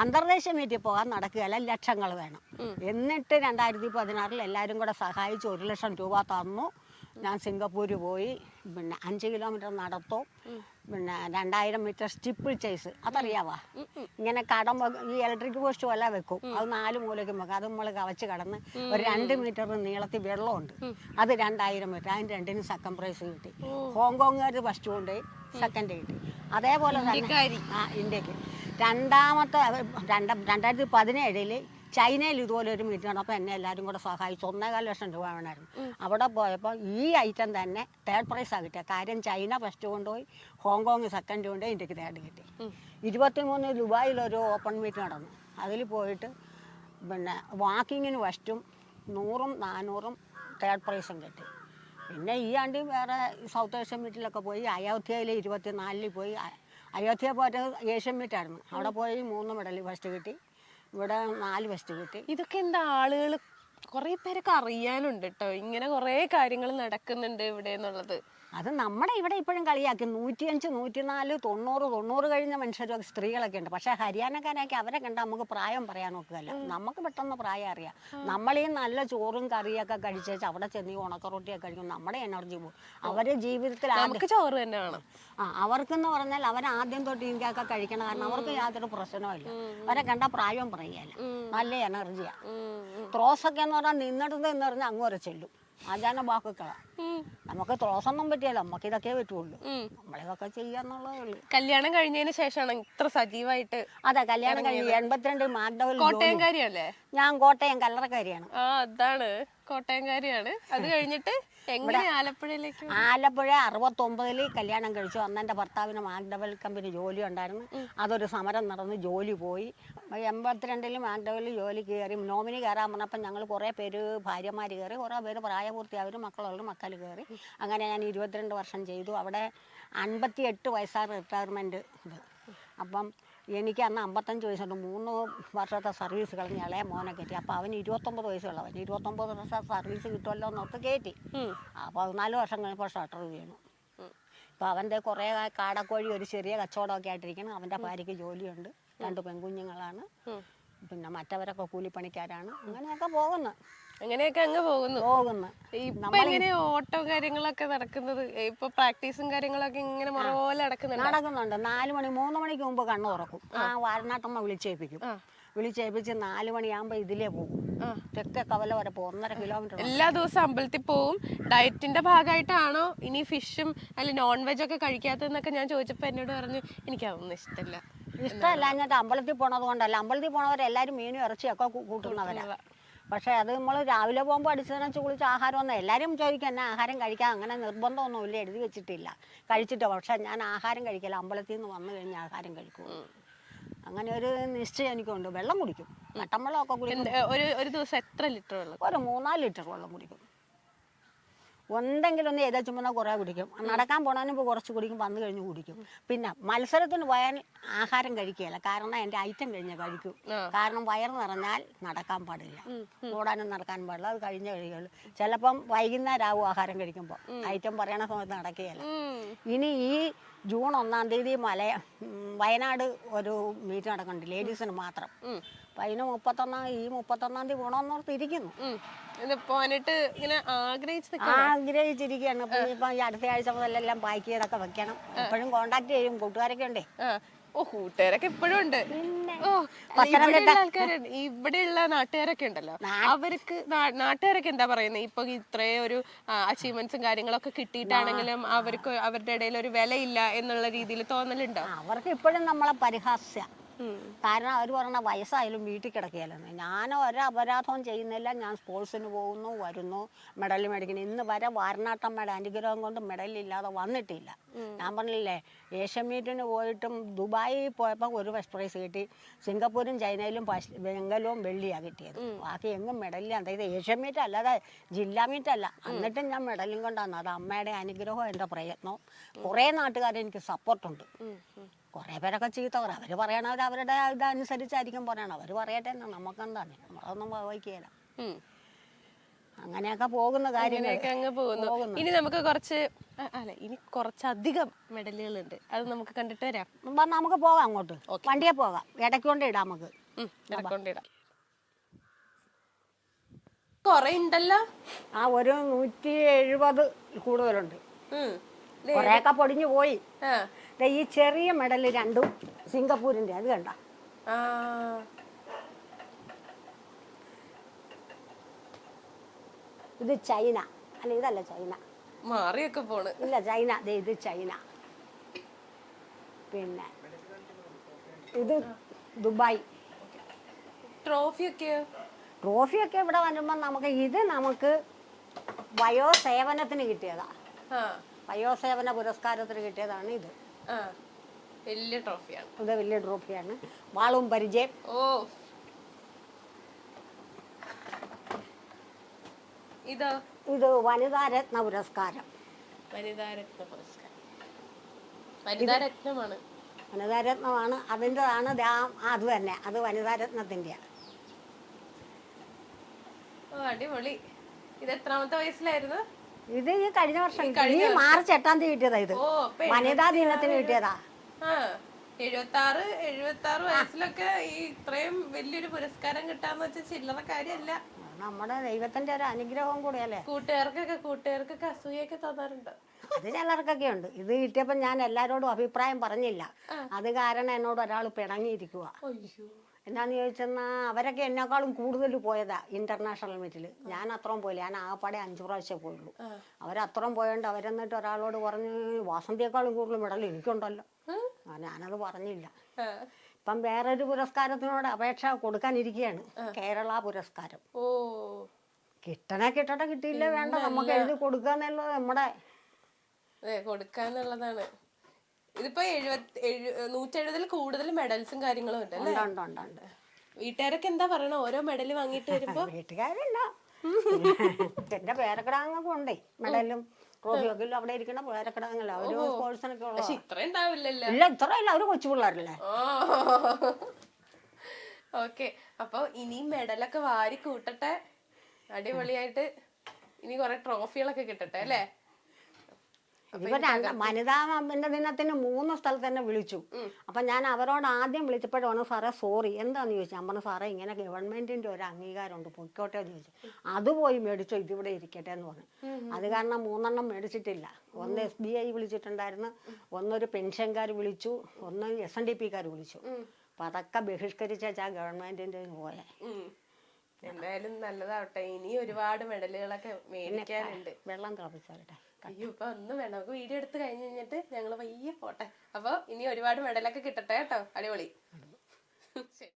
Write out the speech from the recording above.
അന്തർദേശീയ മീറ്റിൽ പോകാൻ നടക്കുകയല്ല, ലക്ഷങ്ങൾ വേണം. എന്നിട്ട് 2016 എല്ലാവരും കൂടെ സഹായിച്ച് 1 ലക്ഷം രൂപ തന്നു. ഞാൻ സിംഗപ്പൂർ പോയി. പിന്നെ 5 കിലോമീറ്റർ നടത്തും. പിന്നെ 2000 മീറ്റർ സ്റ്റിപ്പിൾ ചേസ്, അതറിയാവാ? ഇങ്ങനെ ഈ ഇലക്ട്രിക് പോസ്റ്റ് പോലെ വെക്കും, അത് 4 മൂലയ്ക്കും വെക്കും. അത് നമ്മൾ കവച്ച് കടന്ന് ഒരു 2 മീറ്റർ നീളത്തിൽ വെള്ളമുണ്ട്, അത് 2000 മീറ്റർ. അതിന് 2-നും സെക്കൻഡ് പ്രൈസ് കിട്ടി. ഹോങ്കോങ്ങുകാർ ഫസ്റ്റ് കൊണ്ടുപോയി, സെക്കൻഡ് കിട്ടി. അതേപോലെ തന്നെ ഇന്ത്യക്ക് 2017 ചൈനയിൽ ഇതുപോലെ ഒരു മീറ്റിംഗ് നടന്നപ്പോൾ എന്നെ എല്ലാവരും കൂടെ സഹായിച്ചു. 1.25 ലക്ഷം രൂപ വേണമായിരുന്നു. അവിടെ പോയപ്പോൾ ഈ ഐറ്റം തന്നെ 3rd പ്രൈസാണ് കിട്ടിയത്. കാര്യം ചൈന ഫസ്റ്റ് കൊണ്ടുപോയി, ഹോങ്കോങ് സെക്കൻഡ് കൊണ്ടുപോയി, ഇന്ത്യക്ക് 3rd കിട്ടി. 23 ദുബായിലൊരു ഓപ്പൺ മീറ്റ് നടന്നു. അതിൽ പോയിട്ട് പിന്നെ വാക്കിങ്ങിന് ഫസ്റ്റും 100-ഉം 400-ഉം 3rd പ്രൈസും കിട്ടി. പിന്നെ ഈ ആണ്ടി വേറെ സൗത്ത് ഏഷ്യൻ മീറ്റിലൊക്കെ പോയി. അയോധ്യയിൽ 24 പോയി. അയോധ്യ പോയിട്ട് ഏഷ്യൻ മീറ്റായിരുന്നു. അവിടെ പോയി 3 മെഡൽ ഫസ്റ്റ് കിട്ടി. ഇവിടെ 4 ഫസ്റ്റ് കിട്ടി. ഇതൊക്കെ എന്താ ആളുകൾ കുറെ പേരൊക്കെ അറിയാനുണ്ട് കേട്ടോ, ഇങ്ങനെ കുറെ കാര്യങ്ങൾ നടക്കുന്നുണ്ട് ഇവിടെ എന്നുള്ളത്. അത് നമ്മുടെ ഇവിടെ ഇപ്പോഴും കളിയാക്കി 105, 104, 90 കഴിഞ്ഞ മനുഷ്യരൊക്കെ സ്ത്രീകളൊക്കെ ഉണ്ട്. പക്ഷേ ഹരിയാനക്കാരൊക്കെ അവരെ കണ്ടാൽ നമുക്ക് പ്രായം പറയാൻ നോക്കുകയല്ല. നമുക്ക് പെട്ടെന്ന് പ്രായം അറിയാം. നമ്മളീ നല്ല ചോറും കറിയൊക്കെ കഴിച്ചേച്ച് അവിടെ ചെന്ന് ഉണക്കറൊട്ടിയൊക്കെ കഴിക്കും, നമ്മുടെ എനർജി പോകും. അവര് ജീവിതത്തിൽ ചോറ് തന്നെ വേണം. അവർക്കെന്ന് പറഞ്ഞാൽ അവരാദ്യം തൊട്ട് ഇന്ത്യയൊക്കെ കഴിക്കണം. കാരണം അവർക്ക് യാതൊരു പ്രശ്നവുമില്ല. അവരെ കണ്ടാൽ പ്രായം പറയുകയല്ല, നല്ല എനർജിയാണ്. ത്രോസൊക്കെ എന്ന് പറഞ്ഞാൽ നിന്നിടത്ത് എന്ന് പറഞ്ഞാൽ അങ്ങോരെ ചെല്ലും. ആചാന ബാക്കുക്കളാ. നമുക്ക് ത്രോസൊന്നും പറ്റിയല്ലോ, നമുക്ക് ഇതൊക്കെ പറ്റുള്ളൂ. നമ്മളിതൊക്കെ ചെയ്യാന്നുള്ളതേ ഉള്ളൂ. കല്യാണം കഴിഞ്ഞതിന് ശേഷമാണ് ഇത്ര സജീവമായിട്ട്? അതെ, കല്യാണം കഴിഞ്ഞ് 82 മാഗ്ഡവൽ. കോട്ടയംകാരിയല്ലേ? ഞാൻ കോട്ടയം കല്ലറക്കാരിയാണ്. അതാണ്, കോട്ടയംകാരിയാണ്. അത് കഴിഞ്ഞിട്ട് ആലപ്പുഴയിലേക്ക്? ആലപ്പുഴ 69 കല്യാണം കഴിച്ചു. അന്ന് എൻ്റെ ഭർത്താവിന് മാഗ്ഡവൽ കമ്പനി ജോലി ഉണ്ടായിരുന്നു. അതൊരു സമരം നടന്ന് ജോലി പോയി. 82 മാഗ്ഡവൽ ജോലി കയറി. നോമിനി കയറാൻ പറഞ്ഞപ്പോൾ ഞങ്ങൾ കുറേ പേര് ഭാര്യമാർ കയറി, കുറേ പേര് പ്രായപൂർത്തിയായവർ മക്കളുള്ള മക്കൾ കയറി. അങ്ങനെ ഞാൻ 22 വർഷം ചെയ്തു. അവിടെ 58 വയസ്സാണ് റിട്ടയർമെൻറ്റ് ഇത്. അപ്പം എനിക്ക് അന്ന് 55 വയസ്സുണ്ട്. 3 വർഷത്തെ സർവീസ് കളഞ്ഞ് ഇളയ മോനെ കയറ്റി. അപ്പോൾ അവന് 29 വയസ്സുള്ളവൻ. 29 വർഷം സർവീസ് കിട്ടുമല്ലോ എന്നോർത്ത് കയറ്റി. അപ്പോൾ 14 വർഷം കഴിഞ്ഞപ്പോൾ ഷട്ടർ വീണു. ഇപ്പോൾ അവൻ്റെ കുറേ കാടക്കോഴി ഒരു ചെറിയ കച്ചവടമൊക്കെ ആയിട്ടിരിക്കണം. അവൻ്റെ ഭാര്യയ്ക്ക് ജോലിയുണ്ട്, 2 പെൺകുഞ്ഞുങ്ങളാണ്. പിന്നെ മറ്റവരൊക്കെ കൂലിപ്പണിക്കാരാണ്. അങ്ങനെയൊക്കെ പോകുന്നു. അങ്ങനെയൊക്കെ അങ്ങ് പോകുന്നു. ഇപ്പൊ എങ്ങനെ ഓട്ടോ കാര്യങ്ങളൊക്കെ നടക്കുന്നത്? ഇപ്പൊ പ്രാക്ടീസും കാര്യങ്ങളൊക്കെ ഇങ്ങനെ പോലെ നടക്കുന്നുണ്ട്. 4 മണി 3 മണിക്ക് മുമ്പ് കണ്ണു തുറക്കും. വാരനാട്ടമ്മ വിളിച്ചേൽപ്പിക്കും. വിളിച്ചേൽപ്പിച്ച് 4 മണിയാകുമ്പോ ഇതിലേ പോകും. തെക്കേ കവല വരെ പോകും, 1.5 കിലോമീറ്റർ. എല്ലാ ദിവസവും അമ്പലത്തിൽ പോവും. ഡയറ്റിന്റെ ഭാഗമായിട്ടാണോ ഇനി ഫിഷും അല്ലെ നോൺ വെജ് ഒക്കെ കഴിക്കാത്തതെന്നൊക്കെ ഞാൻ ചോദിച്ചപ്പോ എന്നോട് പറഞ്ഞു എനിക്കതൊന്നും ഇഷ്ടമല്ല. എന്നിട്ട് അമ്പലത്തിൽ പോണത് കൊണ്ടല്ല. അമ്പലത്തിൽ പോണവരെല്ലാവരും മീനും ഇറച്ചിയൊക്കെ കൂട്ടുന്നവരാ. പക്ഷേ അത് നമ്മൾ രാവിലെ പോകുമ്പോൾ അടിച്ചതിനകത്ത് കുളിച്ച് ആഹാരമൊന്നും എല്ലാവരും ചോദിക്കും എന്നെ ആഹാരം കഴിക്കാൻ. അങ്ങനെ നിർബന്ധമൊന്നുമില്ല, എഴുതി വെച്ചിട്ടില്ല. കഴിച്ചിട്ടോ. പക്ഷെ ഞാൻ ആഹാരം കഴിക്കില്ല. അമ്പലത്തിൽ നിന്ന് വന്നു കഴിഞ്ഞാൽ ആഹാരം കഴിക്കും. അങ്ങനെ ഒരു നിശ്ചയം എനിക്കുണ്ട്. വെള്ളം കുടിക്കും, കട്ടൻ വെള്ളമൊക്കെ കുടിക്കും. ഒരു ദിവസം എത്ര ലിറ്റർ വെള്ളം? ഒരു 3-4 ലിറ്റർ വെള്ളം കുടിക്കും. എന്തെങ്കിലും ഒന്ന് ഏതാ ചുമന്ന കുറേ കുടിക്കും. നടക്കാൻ പോണതിന് ഇപ്പോൾ കുറച്ച് കുടിക്കും, വന്നു കഴിഞ്ഞ് കുടിക്കും. പിന്നെ മത്സരത്തിന് പോയാൽ ആഹാരം കഴിക്കുകയില്ല. കാരണം എൻ്റെ ഐറ്റം കഴിഞ്ഞ് കഴിക്കും. കാരണം വയറ് നിറഞ്ഞാൽ നടക്കാൻ പാടില്ല, ഓടാനും നടക്കാൻ പാടില്ല. അത് കഴിഞ്ഞ കഴിയുള്ളൂ. ചിലപ്പം വൈകുന്നേരം ആവും ആഹാരം കഴിക്കുമ്പോൾ. ഐറ്റം പറയണ സമയത്ത് നടക്കുകയില്ല. ഇനി ഈ ജൂൺ 1-ാം തീയതി വയനാട് ഒരു മീറ്റ് നടക്കുന്നുണ്ട്, ലേഡീസിന് മാത്രം. അപ്പം അതിന് 31-ാം തീയതി പോകണമെന്നോർത്ത് ഇരിക്കുന്നു. ആഗ്രഹിച്ചിരിക്കുകയാണ്. ഇപ്പം ഈ അടുത്ത ആഴ്ച മുതലെല്ലാം പാക്ക് ചെയ്തൊക്കെ വെക്കണം. എപ്പോഴും കോണ്ടാക്ട് ചെയ്യും. കൂട്ടുകാരൊക്കെ ഉണ്ടേ. കൂട്ടുകാരൊക്കെ ഇപ്പോഴും ഉണ്ട്. ഇവിടെയുള്ള നാട്ടുകാരൊക്കെ ഉണ്ടല്ലോ, അവർക്ക് നാട്ടുകാരൊക്കെ എന്താ പറയുന്നത്? ഇപ്പൊ ഇത്രയും ഒരു അച്ചീവ്മെന്റ്സും കാര്യങ്ങളൊക്കെ കിട്ടിയിട്ടാണെങ്കിലും അവർക്ക് അവരുടെ ഇടയിൽ ഒരു വിലയില്ല എന്നുള്ള രീതിയിൽ തോന്നലുണ്ടോ? അവർക്ക് ഇപ്പോഴും നമ്മളെ പരിഹാസ്യ. കാരണം അവർ പറഞ്ഞ വയസ്സായാലും വീട്ടിൽ കിടക്കുകയല്ലെന്ന്. ഞാൻ ഒരപരാധവും ചെയ്യുന്നില്ല. ഞാൻ സ്പോർട്സിന് പോകുന്നു, വരുന്നു, മെഡൽ മേടിക്കുന്നു. ഇന്ന് വരെ വാരണാട്ടമ്മയുടെ അനുഗ്രഹം കൊണ്ട് മെഡലില്ലാതെ വന്നിട്ടില്ല. ഞാൻ പറഞ്ഞില്ലേ, ഏഷ്യൻ മീറ്റിന് പോയിട്ടും ദുബായിൽ പോയപ്പോൾ ഒരു ഫസ്റ്റ് പ്രൈസ് കിട്ടി. സിംഗപ്പൂരും ചൈനയിലും വെങ്കലവും വെള്ളിയാണ് കിട്ടിയത്. ബാക്കി എങ്ങും മെഡലില്ല. അതായത് ഏഷ്യൻ മീറ്റ് അല്ലാതെ ജില്ലാ മീറ്റല്ല. എന്നിട്ടും ഞാൻ മെഡലും കൊണ്ടാണ്. അത് അമ്മയുടെ അനുഗ്രഹവും എൻ്റെ പ്രയത്നവും. കുറേ നാട്ടുകാരെനിക്ക് സപ്പോർട്ടുണ്ട്. കുറേ പേരൊക്കെ ചീത്ത പറയും. അവർ പറയണവർ അവരുടെ ഇതനുസരിച്ചായിരിക്കും പറയണം. അവർ പറയട്ടെ, നമുക്കെന്താണ്, നമ്മളതൊന്നും വഹിക്കുകയില്ല. അങ്ങനെയൊക്കെ പോകുന്ന കാര്യങ്ങൾ അങ്ങനെയൊക്കെ അങ്ങ് പോകുന്നു. ഇനി നമുക്ക് കുറച്ച് അല്ല ഇനി കുറച്ചധികം മെഡലുകളുണ്ട്, അത് നമുക്ക് കണ്ടിട്ട് വരാം. നമുക്ക് പോകാം അങ്ങോട്ട്, വണ്ടിയെ പോകാം, ഇടയ്ക്ക് കൊണ്ട് ഇടാം നമുക്ക്. ഇടക്കൊണ്ടിടാം. കൊറേ ഉണ്ടല്ലോ. ആ ഒരു 170 കൂടുതലുണ്ട്. കുറെയൊക്കെ പൊടിഞ്ഞു പോയി. ഈ ചെറിയ മെഡല് രണ്ടും സിംഗപ്പൂരിന്റെ, അത് കണ്ട. ഇത് ചൈന അല്ല, ഇതല്ല ചൈന, മാറിയൊക്കെ പോണ്. ഇല്ല ചൈന, ഇത് ചൈന. പിന്നെ ഇത് ദുബായ്. ട്രോഫിയൊക്കെ ഇവിടെ വരുമ്പോൾ നമുക്ക് വയോസേവനത്തിന് കിട്ടിയതാ. വയോസേവന പുരസ്കാരത്തിന് കിട്ടിയതാണ് ഇത്. വലിയ ട്രോഫിയാണ്. ഇത് വലിയ ട്രോഫിയാണ്. വാളും പരിചയം. ഇത് വനിതാരത്ന പുരസ്കാരം. വനിതാരത്നമാണ്. അതിൻ്റെതാണ് അത് തന്നെ, അത് വനിതാരത്നത്തിൻ്റെ. അടിപൊളി. ഇത് എത്രാമത്തെ വയസ്സിലായിരുന്നു? ഇത് ഈ കഴിഞ്ഞ വർഷം മാർച്ച് 8 കിട്ടിയതാ. ഇത് വനിതാ ദിനത്തിന് കിട്ടിയതാ. 76 വയസ്സിലൊക്കെ ഈ ഇത്രയും വലിയൊരു പുരസ്കാരം കിട്ടാന്ന് വെച്ചാൽ ചില്ലറ കാര്യമല്ല. നമ്മുടെ ദൈവത്തിന്റെ ഒരു അനുഗ്രഹം കൂടിയല്ലേ. കൂട്ടുകാർക്കൊക്കെ അസൂയൊക്കെ തോന്നാറുണ്ട്. അത് ചിലർക്കൊക്കെ ഉണ്ട്. ഇത് കിട്ടിയപ്പോ ഞാൻ എല്ലാരോടും അഭിപ്രായം പറഞ്ഞില്ല. അത് കാരണം എന്നോട് ഒരാൾ പിണങ്ങിയിരിക്കുക. എന്നാന്ന് ചോദിച്ചെന്നാ അവരൊക്കെ എന്നെക്കാളും കൂടുതൽ പോയതാ ഇന്റർനാഷണൽ മീറ്റില്. ഞാൻ അത്രയും പോയില്ല. ഞാൻ ആകപ്പാടെ 5 പ്രാവശ്യം പോയുള്ളൂ. അവരത്രയും പോയോണ്ട് അവരെന്നിട്ട് ഒരാളോട് പറഞ്ഞ് വാസന്തിയേക്കാളും കൂടുതൽ മെഡൽ എനിക്കുണ്ടല്ലോ. ഞാനത് പറഞ്ഞില്ല. ഇപ്പം വേറൊരു പുരസ്കാരത്തിനോട് അപേക്ഷ കൊടുക്കാനിരിക്കുകയാണ്, കേരള പുരസ്കാരം. കിട്ടട്ടെ, കിട്ടിയില്ല വേണ്ട, നമുക്ക് എഴുതി കൊടുക്കാന്നുള്ളത് നമ്മുടെ കൊടുക്കാന്നുള്ളതാണ്. ഇതിപ്പോ 170 കൂടുതൽ മെഡൽസും കാര്യങ്ങളും ഉണ്ട്. വീട്ടുകാരൊക്കെ എന്താ പറയണ ഓരോ മെഡൽ വാങ്ങിട്ട് വരുമ്പോ? വീട്ടുകാരല്ല, എന്റെ പേരക്കിടാങ്ങൊക്കെ ഉണ്ടേ മെഡലും ട്രോഫിയൊക്കെ അവിടെ ഇരിക്കണ പേരക്കിടാങ്ങല്ല. അവര് സ്പോർട്സിനൊക്കെ ഉള്ള ഇത്ര ഉണ്ടാവില്ലല്ലോ. ഇല്ല, ഇത്രയല്ല, അവര് കൊച്ചു പിള്ളേരല്ലേ. ഓക്കെ, അപ്പൊ ഇനി മെഡലൊക്കെ വാരി കൂട്ടട്ടെ, അടിപൊളിയായിട്ട് ഇനി കൊറേ ട്രോഫികളൊക്കെ കിട്ടട്ടെ അല്ലേ. ഇപ്പൊ വനിതാ ദിനത്തിന് 3 സ്ഥലത്ത് തന്നെ വിളിച്ചു. അപ്പൊ ഞാൻ അവരോട് ആദ്യം വിളിച്ചപ്പോഴാണ് സാറേ സോറി എന്താന്ന് ചോദിച്ചു. ഞാൻ പറഞ്ഞു സാറേ ഇങ്ങനെ ഗവൺമെന്റിന്റെ ഒരു അംഗീകാരമുണ്ട്, പൊയ്ക്കോട്ടെ എന്ന് ചോദിച്ചു. അത് പോയി മേടിച്ചോ, ഇതിവിടെ ഇരിക്കട്ടെ എന്ന് പറഞ്ഞു. അത് കാരണം 3 എണ്ണം മേടിച്ചിട്ടില്ല. ഒന്ന് SBI വിളിച്ചിട്ടുണ്ടായിരുന്നു, ഒന്നൊരു പെൻഷൻകാർ വിളിച്ചു, ഒന്ന് SNDP വിളിച്ചു. അപ്പൊ അതൊക്കെ ബഹിഷ്കരിച്ചാ ഗവൺമെന്റിന്റെ പോയെ. എന്തായാലും നല്ലതാവട്ടെ. ഇനി ഒരുപാട് മെഡലുകളൊക്കെ മേടിക്കാനുണ്ട്. വെള്ളം തിളപ്പിച്ചാലട്ടെ. അയ്യോ ഇപ്പൊ ഒന്നും വേണ്ട, നമുക്ക് വീഡിയോ എടുത്ത് കഴിഞ്ഞിട്ട് ഞങ്ങള് പയ്യെ പോട്ടെ. അപ്പൊ ഇനി ഒരുപാട് മെഡലൊക്കെ കിട്ടട്ടെ കേട്ടോ. അടിപൊളി. ശരി.